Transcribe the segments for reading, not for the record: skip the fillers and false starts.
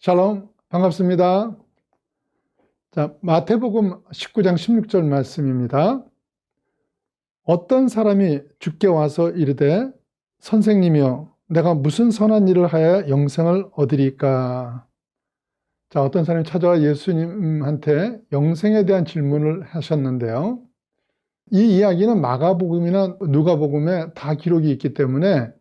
샬롬, 반갑습니다. 자, 마태복음 19장 16절 말씀입니다. 어떤 사람이 주께 와서 이르되 선생님이여 내가 무슨 선한 일을 하여 영생을 얻으리까? 자, 어떤 사람이 찾아와 예수님한테 영생에 대한 질문을 하셨는데요. 이 이야기는 마가복음이나 누가복음에 다 기록이 있기 때문에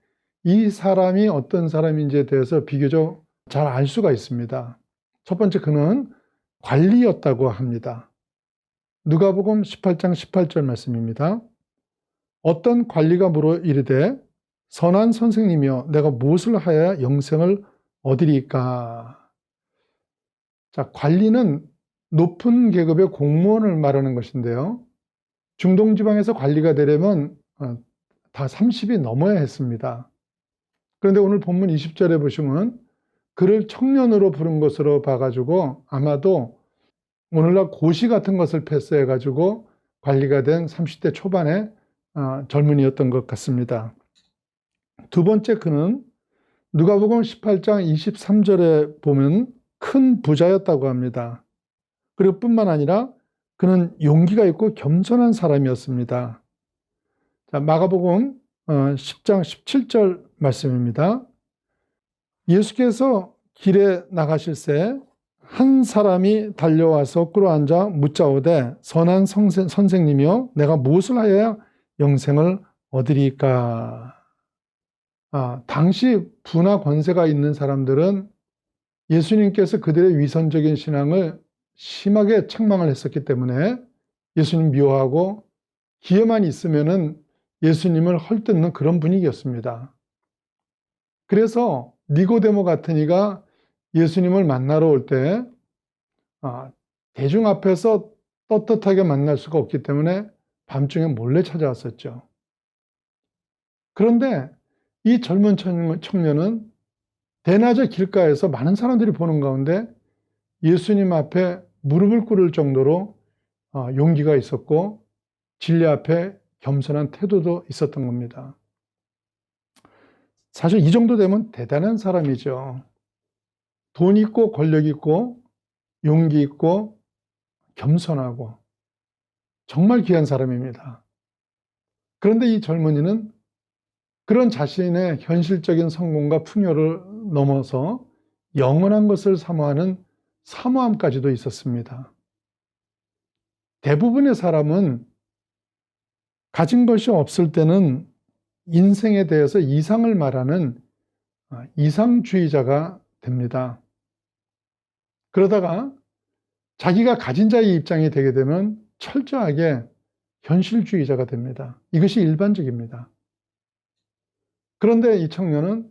이 사람이 어떤 사람인지에 대해서 비교적 잘 알 수가 있습니다. 첫 번째, 그는 관리였다고 합니다. 누가복음 18장 18절 말씀입니다. 어떤 관리가 물어 이르되 선한 선생님이여 내가 무엇을 하여야 영생을 얻으리까? 자, 관리는 높은 계급의 공무원을 말하는 것인데요. 중동 지방에서 관리가 되려면 다 30이 넘어야 했습니다. 그런데 오늘 본문 20절에 보시면 그를 청년으로 부른 것으로 봐가지고 아마도 오늘날 고시 같은 것을 패스해가지고 관리가 된 30대 초반의 젊은이였던 것 같습니다. 두 번째, 그는 누가복음 18장 23절에 보면 큰 부자였다고 합니다. 그리고 뿐만 아니라 그는 용기가 있고 겸손한 사람이었습니다. 자, 마가복음 10장 17절 말씀입니다. 예수께서 길에 나가실새 한 사람이 달려와서 꿇어앉아 묻자오되 선한 선생님이여 내가 무엇을 하여야 영생을 얻으리까? 당시 부나 권세가 있는 사람들은 예수님께서 그들의 위선적인 신앙을 심하게 책망을 했었기 때문에 예수님 미워하고 기회만 있으면은 예수님을 헐뜯는 그런 분위기였습니다. 그래서 니고데모 같은 이가 예수님을 만나러 올 때 대중 앞에서 떳떳하게 만날 수가 없기 때문에 밤중에 몰래 찾아왔었죠. 그런데 이 젊은 청년은 대낮에 길가에서 많은 사람들이 보는 가운데 예수님 앞에 무릎을 꿇을 정도로 용기가 있었고 진리 앞에 겸손한 태도도 있었던 겁니다. 사실 이 정도 되면 대단한 사람이죠. 돈 있고 권력 있고 용기 있고 겸손하고 정말 귀한 사람입니다. 그런데 이 젊은이는 그런 자신의 현실적인 성공과 풍요를 넘어서 영원한 것을 사모하는 사모함까지도 있었습니다. 대부분의 사람은 가진 것이 없을 때는 인생에 대해서 이상을 말하는 이상주의자가 됩니다. 그러다가 자기가 가진 자의 입장이 되게 되면 철저하게 현실주의자가 됩니다. 이것이 일반적입니다. 그런데 이 청년은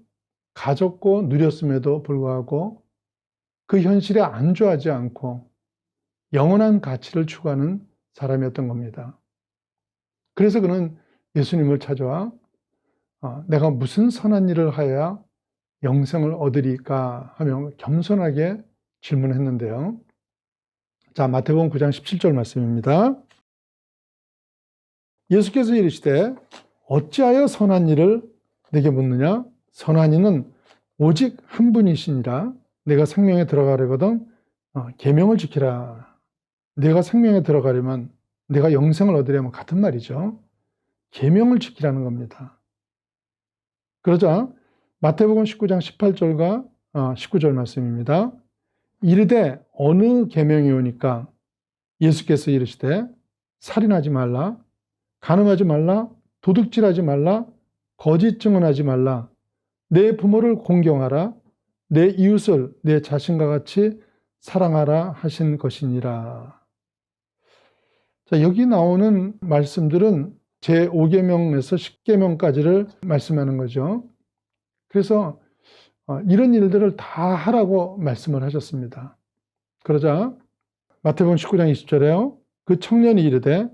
가졌고 누렸음에도 불구하고 그 현실에 안주하지 않고 영원한 가치를 추구하는 사람이었던 겁니다. 그래서 그는 예수님을 찾아와 내가 무슨 선한 일을 하여야 영생을 얻으리까 하며 겸손하게 질문했는데요. 자, 마태복음 9장 17절 말씀입니다. 예수께서 이르시되 어찌하여 선한 일을 내게 묻느냐? 선한 이는 오직 한 분이시니라. 내가 생명에 들어가려거든 계명을 지키라. 내가 생명에 들어가려면 내가 영생을 얻으려면 같은 말이죠. 계명을 지키라는 겁니다. 그러자 마태복음 19장 18절과 19절 말씀입니다. 이르되 어느 계명이오니까? 예수께서 이르시되 살인하지 말라, 간음하지 말라, 도둑질하지 말라, 거짓 증언하지 말라, 내 부모를 공경하라, 내 이웃을 내 자신과 같이 사랑하라 하신 것이니라. 자, 여기 나오는 말씀들은 제5계명에서 10계명까지를 말씀하는 거죠. 그래서 이런 일들을 다 하라고 말씀을 하셨습니다. 그러자 마태복음 19장 20절에요. 그 청년이 이르되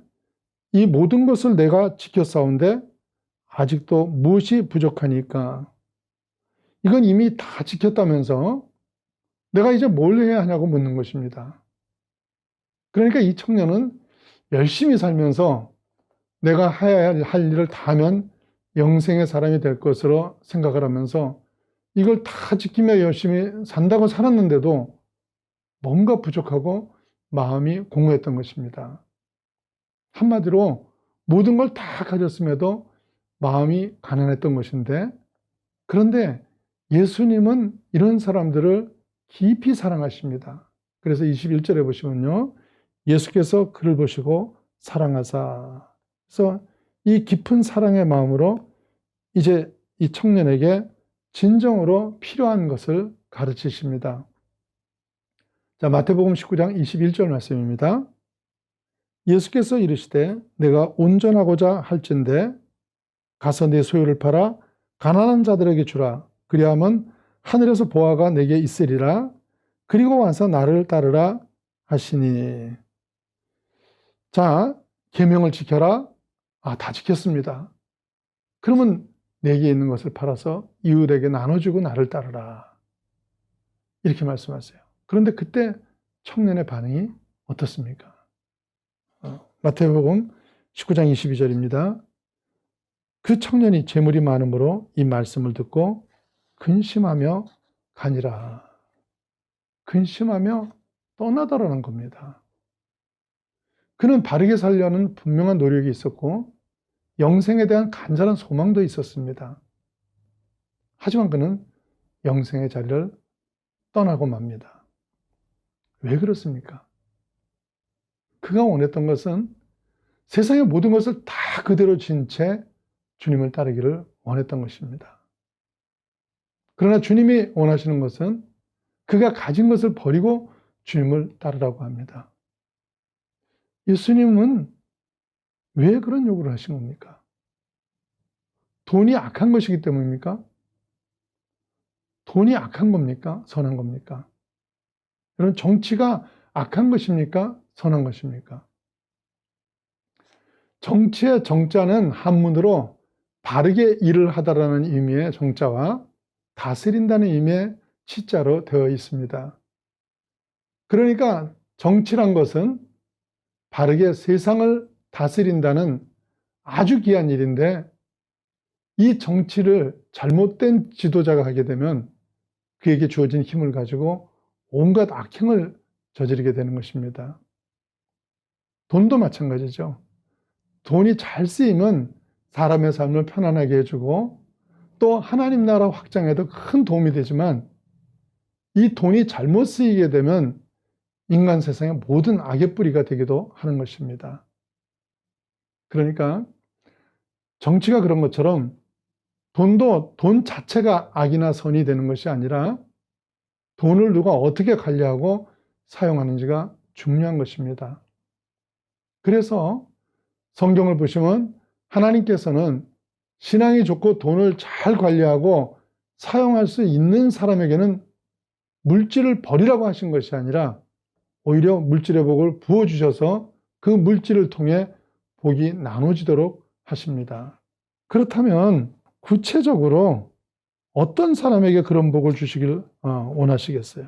이 모든 것을 내가 지켰사온데 아직도 무엇이 부족하니까? 이건 이미 다 지켰다면서 내가 이제 뭘 해야 하냐고 묻는 것입니다. 그러니까 이 청년은 열심히 살면서 내가 해야 할 일을 다 하면 영생의 사람이 될 것으로 생각을 하면서 이걸 다 지키며 열심히 산다고 살았는데도 뭔가 부족하고 마음이 공허했던 것입니다. 한마디로 모든 걸 다 가졌음에도 마음이 가난했던 것인데, 그런데 예수님은 이런 사람들을 깊이 사랑하십니다. 그래서 21절에 보시면요, 예수께서 그를 보시고 사랑하사. 그래서 이 깊은 사랑의 마음으로 이제 이 청년에게 진정으로 필요한 것을 가르치십니다. 자, 마태복음 19장 21절 말씀입니다. 예수께서 이르시되 내가 온전하고자 할진대 가서 내 소유를 팔아 가난한 자들에게 주라. 그리하면 하늘에서 보화가 내게 있으리라. 그리고 와서 나를 따르라 하시니. 자, 계명을 지켜라. 다 지켰습니다. 그러면 내게 있는 것을 팔아서 이웃에게 나눠주고 나를 따르라. 이렇게 말씀하세요. 그런데 그때 청년의 반응이 어떻습니까? 마태복음 19장 22절입니다. 그 청년이 재물이 많으므로 이 말씀을 듣고 근심하며 가니라. 근심하며 떠나더라는 겁니다. 그는 바르게 살려는 분명한 노력이 있었고 영생에 대한 간절한 소망도 있었습니다. 하지만 그는 영생의 자리를 떠나고 맙니다. 왜 그렇습니까? 그가 원했던 것은 세상의 모든 것을 다 그대로 진 채 주님을 따르기를 원했던 것입니다. 그러나 주님이 원하시는 것은 그가 가진 것을 버리고 주님을 따르라고 합니다. 예수님은 왜 그런 요구를 하신 겁니까? 돈이 악한 것이기 때문입니까? 돈이 악한 겁니까? 선한 겁니까? 여러분, 정치가 악한 것입니까? 선한 것입니까? 정치의 정자는 한문으로 바르게 일을 하다라는 의미의 정자와 다스린다는 의미의 치자로 되어 있습니다. 그러니까 정치란 것은 바르게 세상을 다스린다는 아주 귀한 일인데, 이 정치를 잘못된 지도자가 하게 되면 그에게 주어진 힘을 가지고 온갖 악행을 저지르게 되는 것입니다. 돈도 마찬가지죠. 돈이 잘 쓰이면 사람의 삶을 편안하게 해주고 또 하나님 나라 확장에도 큰 도움이 되지만, 이 돈이 잘못 쓰이게 되면 인간 세상의 모든 악의 뿌리가 되기도 하는 것입니다. 그러니까 정치가 그런 것처럼 돈도 돈 자체가 악이나 선이 되는 것이 아니라 돈을 누가 어떻게 관리하고 사용하는지가 중요한 것입니다. 그래서 성경을 보시면 하나님께서는 신앙이 좋고 돈을 잘 관리하고 사용할 수 있는 사람에게는 물질을 버리라고 하신 것이 아니라 오히려 물질의 복을 부어주셔서 그 물질을 통해 복이 나눠지도록 하십니다. 그렇다면 구체적으로 어떤 사람에게 그런 복을 주시길 원하시겠어요?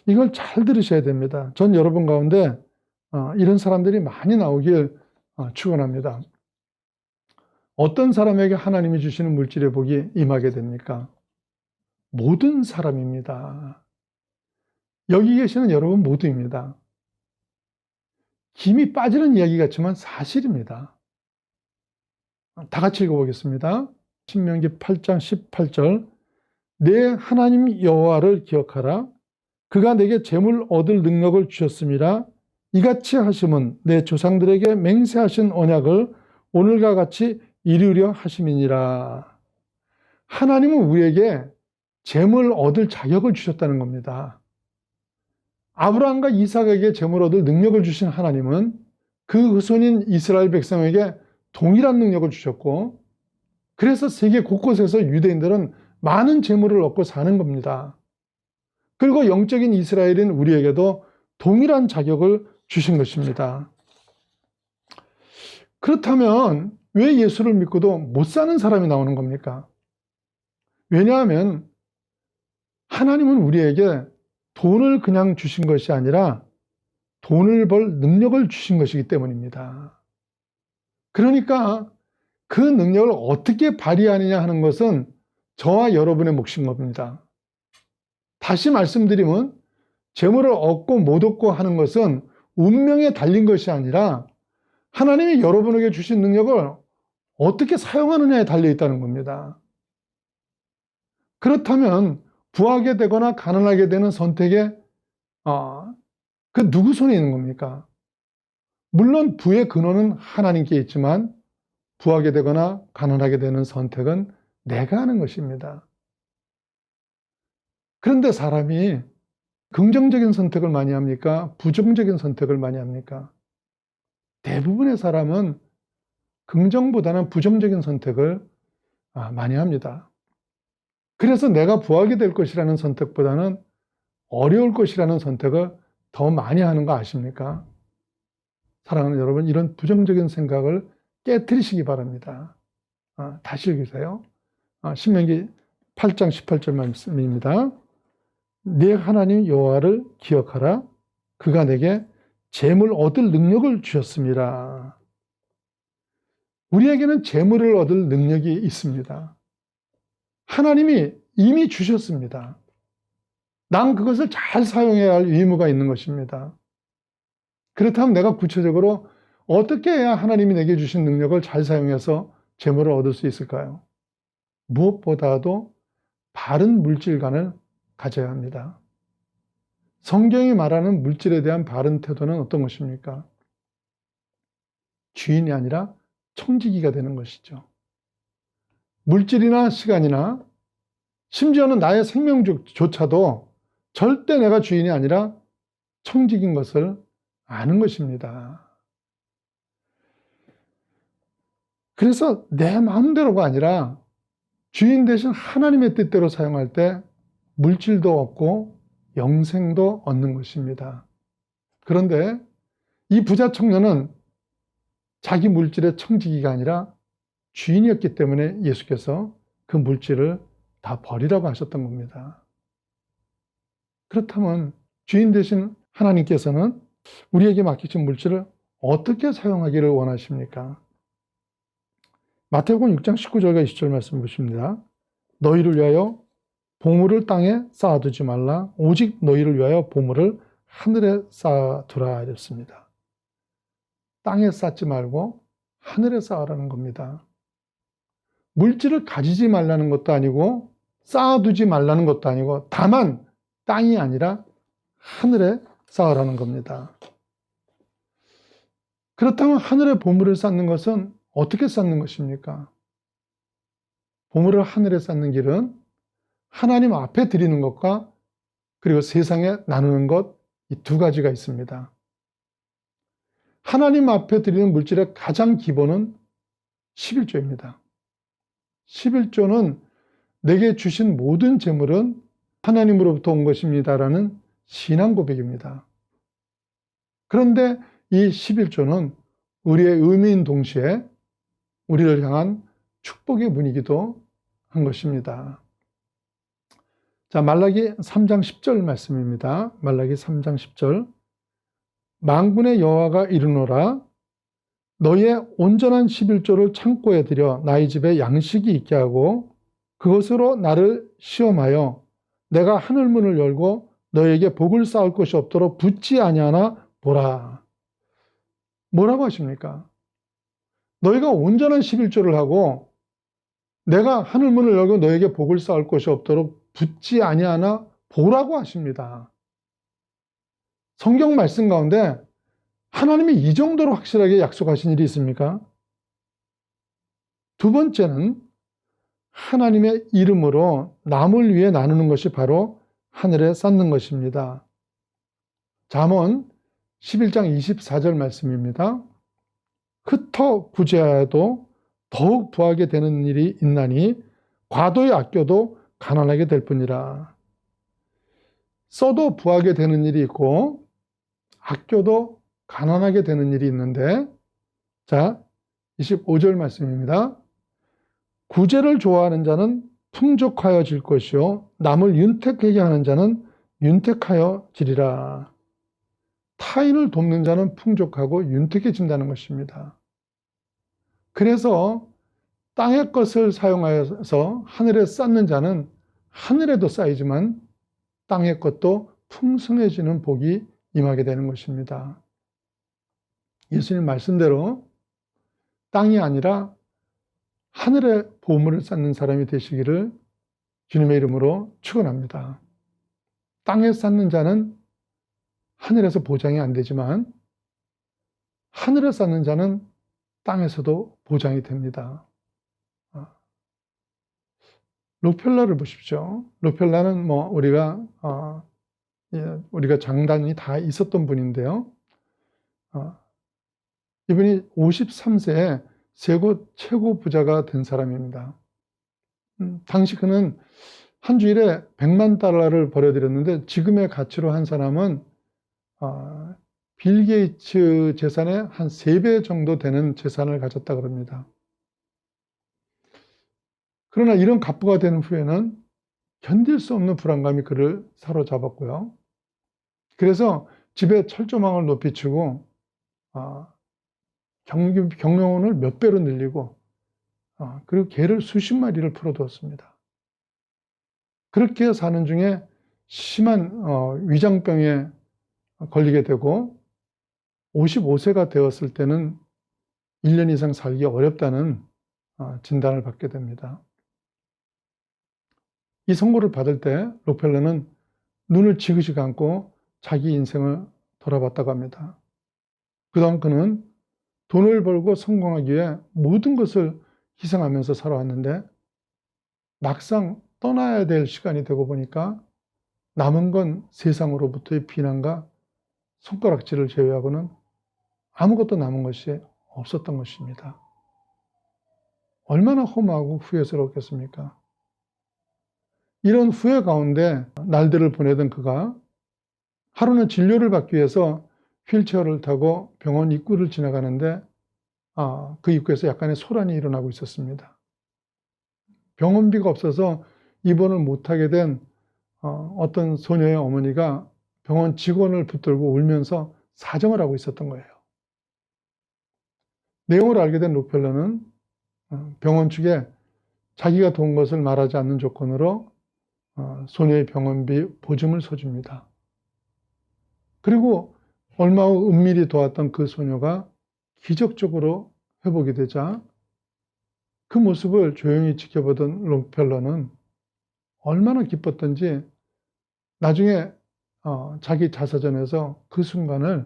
이걸 잘 들으셔야 됩니다. 전 여러분 가운데 이런 사람들이 많이 나오길 축원합니다. 어떤 사람에게 하나님이 주시는 물질의 복이 임하게 됩니까? 모든 사람입니다. 여기 계시는 여러분 모두입니다. 김이 빠지는 이야기 같지만 사실입니다. 다 같이 읽어보겠습니다. 신명기 8장 18절. 내 하나님 여호와를 기억하라. 그가 내게 재물 얻을 능력을 주셨음이라. 이같이 하심은 내 조상들에게 맹세하신 언약을 오늘과 같이 이루려 하심이니라. 하나님은 우리에게 재물 얻을 자격을 주셨다는 겁니다. 아브라함과 이삭에게 재물 얻을 능력을 주신 하나님은 그 후손인 이스라엘 백성에게 동일한 능력을 주셨고, 그래서 세계 곳곳에서 유대인들은 많은 재물을 얻고 사는 겁니다. 그리고 영적인 이스라엘인 우리에게도 동일한 자격을 주신 것입니다. 그렇다면 왜 예수를 믿고도 못 사는 사람이 나오는 겁니까? 왜냐하면 하나님은 우리에게 돈을 그냥 주신 것이 아니라 돈을 벌 능력을 주신 것이기 때문입니다. 그러니까 그 능력을 어떻게 발휘하느냐 하는 것은 저와 여러분의 몫인 겁니다. 다시 말씀드리면 재물을 얻고 못 얻고 하는 것은 운명에 달린 것이 아니라 하나님이 여러분에게 주신 능력을 어떻게 사용하느냐에 달려 있다는 겁니다. 그렇다면 부하게 되거나 가난하게 되는 선택에 그 누구 손에 있는 겁니까? 물론 부의 근원은 하나님께 있지만 부하게 되거나 가난하게 되는 선택은 내가 하는 것입니다. 그런데 사람이 긍정적인 선택을 많이 합니까? 부정적인 선택을 많이 합니까? 대부분의 사람은 긍정보다는 부정적인 선택을 많이 합니다. 그래서 내가 부하게 될 것이라는 선택보다는 어려울 것이라는 선택을 더 많이 하는 거 아십니까? 사랑하는 여러분, 이런 부정적인 생각을 깨트리시기 바랍니다. 다시 읽으세요. 신명기 8장 18절 말씀입니다. 네 하나님 여호와를 기억하라. 그가 내게 재물 얻을 능력을 주셨습니다. 우리에게는 재물을 얻을 능력이 있습니다. 하나님이 이미 주셨습니다. 난 그것을 잘 사용해야 할 의무가 있는 것입니다. 그렇다면 내가 구체적으로 어떻게 해야 하나님이 내게 주신 능력을 잘 사용해서 재물을 얻을 수 있을까요? 무엇보다도 바른 물질관을 가져야 합니다. 성경이 말하는 물질에 대한 바른 태도는 어떤 것입니까? 주인이 아니라 청지기가 되는 것이죠. 물질이나 시간이나 심지어는 나의 생명조차도 절대 내가 주인이 아니라 청지기인 것을 아는 것입니다. 그래서 내 마음대로가 아니라 주인 대신 하나님의 뜻대로 사용할 때 물질도 얻고 영생도 얻는 것입니다. 그런데 이 부자 청년은 자기 물질의 청지기가 아니라 주인이었기 때문에 예수께서 그 물질을 다 버리라고 하셨던 겁니다. 그렇다면 주인 대신 하나님께서는 우리에게 맡기신 물질을 어떻게 사용하기를 원하십니까? 마태복음 6장 19절과 20절 말씀 보십니다. 너희를 위하여 보물을 땅에 쌓아두지 말라. 오직 너희를 위하여 보물을 하늘에 쌓아두라 이랬습니다. 땅에 쌓지 말고 하늘에 쌓으라는 겁니다. 물질을 가지지 말라는 것도 아니고 쌓아두지 말라는 것도 아니고 다만 땅이 아니라 하늘에 쌓으라는 겁니다. 그렇다면 하늘에 보물을 쌓는 것은 어떻게 쌓는 것입니까? 보물을 하늘에 쌓는 길은 하나님 앞에 드리는 것과 그리고 세상에 나누는 것, 이 두 가지가 있습니다. 하나님 앞에 드리는 물질의 가장 기본은 11조입니다. 11조는 내게 주신 모든 재물은 하나님으로부터 온 것입니다라는 신앙 고백입니다. 그런데 이 11조는 우리의 의미인 동시에 우리를 향한 축복의 문이기도 한 것입니다. 자, 말라기 3장 10절 말씀입니다. 말라기 3장 10절. 만군의 여호와가 이르노라. 너의 온전한 11조를 창고에 들여 나의 집에 양식이 있게 하고 그것으로 나를 시험하여 내가 하늘문을 열고 너에게 복을 쌓을 것이 없도록 붙지 아니하나 보라. 뭐라고 하십니까? 너희가 온전한 11조를 하고 내가 하늘문을 열고 너에게 복을 쌓을 것이 없도록 붙지 아니하나 보라고 하십니다. 성경 말씀 가운데 하나님이 이 정도로 확실하게 약속하신 일이 있습니까? 두 번째는 하나님의 이름으로 남을 위해 나누는 것이 바로 하늘에 쌓는 것입니다. 잠언 11장 24절 말씀입니다. 흩어 구제하여도 더욱 부하게 되는 일이 있나니 과도히 아껴도 가난하게 될 뿐이라. 써도 부하게 되는 일이 있고 아껴도 가난하게 되는 일이 있는데, 자 25절 말씀입니다. 구제를 좋아하는 자는 풍족하여질 것이요 남을 윤택하게 하는 자는 윤택하여지리라. 타인을 돕는 자는 풍족하고 윤택해진다는 것입니다. 그래서 땅의 것을 사용하여서 하늘에 쌓는 자는 하늘에도 쌓이지만 땅의 것도 풍성해지는 복이 임하게 되는 것입니다. 예수님 말씀대로 땅이 아니라 하늘에 보물을 쌓는 사람이 되시기를 주님의 이름으로 축원합니다. 땅에 쌓는 자는 하늘에서 보장이 안 되지만 하늘에 쌓는 자는 땅에서도 보장이 됩니다. 록펠러를 보십시오. 록펠러는 우리가 장단이 다 있었던 분인데요. 이분이 53세에 세계 최고 부자가 된 사람입니다. 당시 그는 한 주일에 100만 달러를 벌어들였는데 지금의 가치로 한 사람은 빌 게이츠 재산의 한 3배 정도 되는 재산을 가졌다고 합니다. 그러나 이런 갑부가 된 후에는 견딜 수 없는 불안감이 그를 사로잡았고요. 그래서 집에 철조망을 높이 치고 경영원을 몇 배로 늘리고 그리고 개를 수십 마리를 풀어두었습니다. 그렇게 사는 중에 심한 위장병에 걸리게 되고 55세가 되었을 때는 1년 이상 살기 어렵다는 진단을 받게 됩니다. 이 선고를 받을 때 록펠러는 눈을 지그시 감고 자기 인생을 돌아봤다고 합니다. 그동안 그는 돈을 벌고 성공하기 위해 모든 것을 희생하면서 살아왔는데 막상 떠나야 될 시간이 되고 보니까 남은 건 세상으로부터의 비난과 손가락질을 제외하고는 아무것도 남은 것이 없었던 것입니다. 얼마나 허무하고 후회스러웠겠습니까? 이런 후회 가운데 날들을 보내던 그가 하루는 진료를 받기 위해서 휠체어를 타고 병원 입구를 지나가는데 그 입구에서 약간의 소란이 일어나고 있었습니다. 병원비가 없어서 입원을 못하게 된 어떤 소녀의 어머니가 병원 직원을 붙들고 울면서 사정을 하고 있었던 거예요. 내용을 알게 된 록펠러는 병원 측에 자기가 도운 것을 말하지 않는 조건으로 소녀의 병원비 보증을 서줍니다. 그리고 얼마 후 은밀히 도왔던 그 소녀가 기적적으로 회복이 되자 그 모습을 조용히 지켜보던 록펠러는 얼마나 기뻤던지 나중에 자기 자서전에서 그 순간을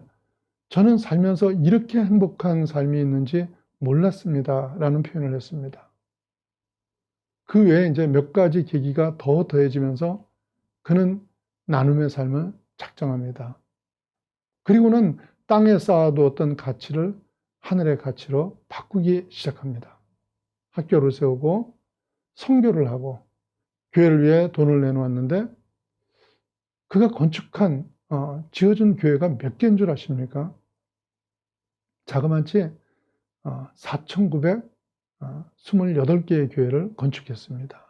저는 살면서 이렇게 행복한 삶이 있는지 몰랐습니다 라는 표현을 했습니다. 그 외에 이제 몇 가지 계기가 더 더해지면서 그는 나눔의 삶을 작정합니다. 그리고는 땅에 쌓아두었던 가치를 하늘의 가치로 바꾸기 시작합니다. 학교를 세우고 선교를 하고 교회를 위해 돈을 내놓았는데 그가 건축한 지어준 교회가 몇 개인 줄 아십니까? 자그마치 4,928개의 교회를 건축했습니다.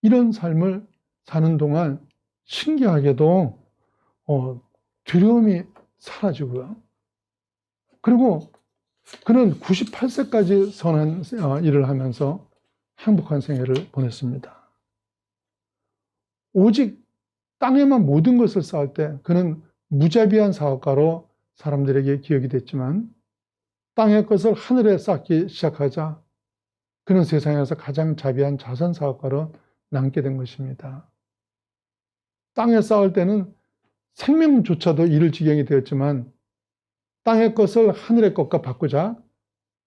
이런 삶을 사는 동안 신기하게도 두려움이 사라지고요. 그리고 그는 98세까지 선한 일을 하면서 행복한 생애를 보냈습니다. 오직 땅에만 모든 것을 쌓을 때 그는 무자비한 사업가로 사람들에게 기억이 됐지만 땅의 것을 하늘에 쌓기 시작하자 그는 세상에서 가장 자비한 자선 사업가로 남게 된 것입니다. 땅에 쌓을 때는 생명조차도 잃을 지경이 되었지만 땅의 것을 하늘의 것과 바꾸자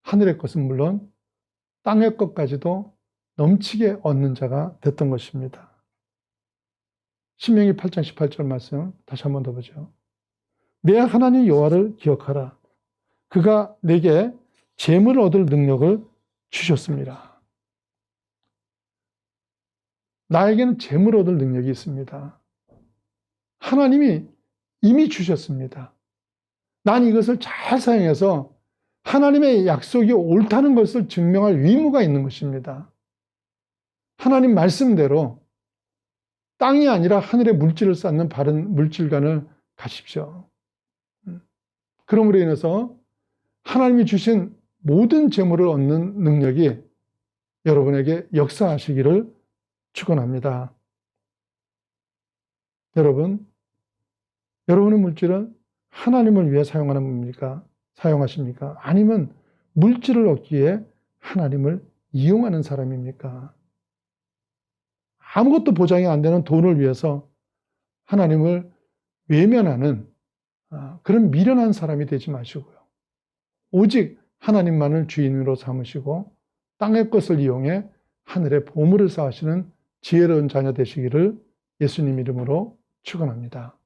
하늘의 것은 물론 땅의 것까지도 넘치게 얻는 자가 됐던 것입니다. 신명기 8장 18절 말씀 다시 한 번 더 보죠. 내 하나님 여호와를 기억하라. 그가 내게 재물을 얻을 능력을 주셨습니다. 나에게는 재물을 얻을 능력이 있습니다. 하나님이 이미 주셨습니다. 난 이것을 잘 사용해서 하나님의 약속이 옳다는 것을 증명할 의무가 있는 것입니다. 하나님 말씀대로 땅이 아니라 하늘의 물질을 쌓는 바른 물질관을 가십시오. 그러므로 인해서 하나님이 주신 모든 재물을 얻는 능력이 여러분에게 역사하시기를 축원합니다. 여러분의 물질은 하나님을 위해 사용하는 겁니까? 사용하십니까? 아니면 물질을 얻기 위해 하나님을 이용하는 사람입니까? 아무것도 보장이 안 되는 돈을 위해서 하나님을 외면하는 그런 미련한 사람이 되지 마시고요. 오직 하나님만을 주인으로 삼으시고 땅의 것을 이용해 하늘의 보물을 쌓으시는 지혜로운 자녀 되시기를 예수님 이름으로 축원합니다.